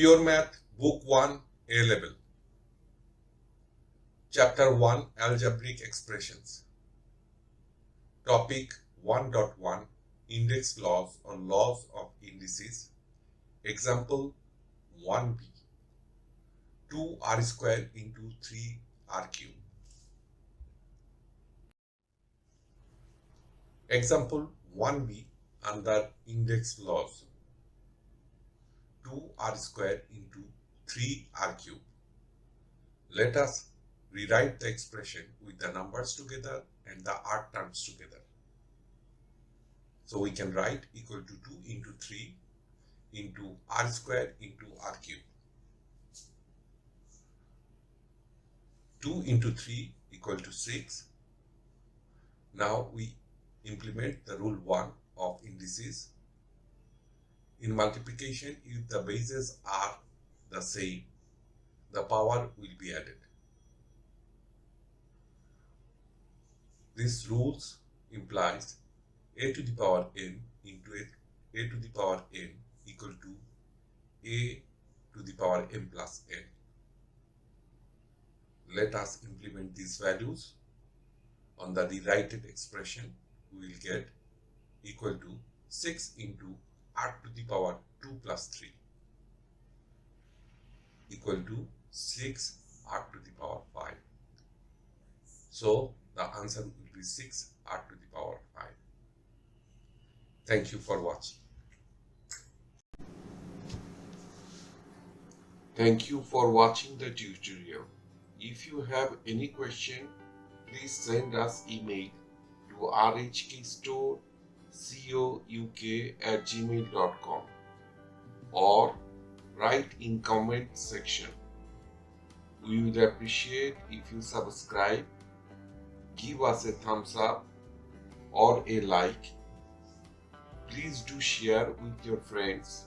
Pure Math, Book 1, A Level. Chapter 1, Algebraic Expressions. Topic 1.1, Index Laws or Laws of Indices. Example 1b. 2r square into 3r cube. Example 1b under Index Laws. 2r square into 3r cube. Let us rewrite the expression with the numbers together and the r terms together. So we can write equal to 2 into 3 into r square into r cube. 2 into 3 equal to 6. Now we implement the rule 1 of indices. In multiplication, if the bases are the same, the power will be added. This rules implies a to the power n into a to the power n equal to a to the power m plus n. Let us implement these values on the rewritten expression. We will get equal to 6 into r to the power 2 plus 3 equal to 6 r to the power 5. So the answer will be 6 r to the power 5. Thank you for watching. Thank you for watching the tutorial. If you have any question, please send us email to rhkstorecouk@gmail.com or write in comment section. We would appreciate if you subscribe, give us a thumbs up or a like. Please do share with your friends,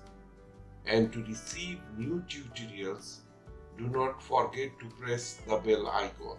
and to receive new tutorials, do not forget to press the bell icon.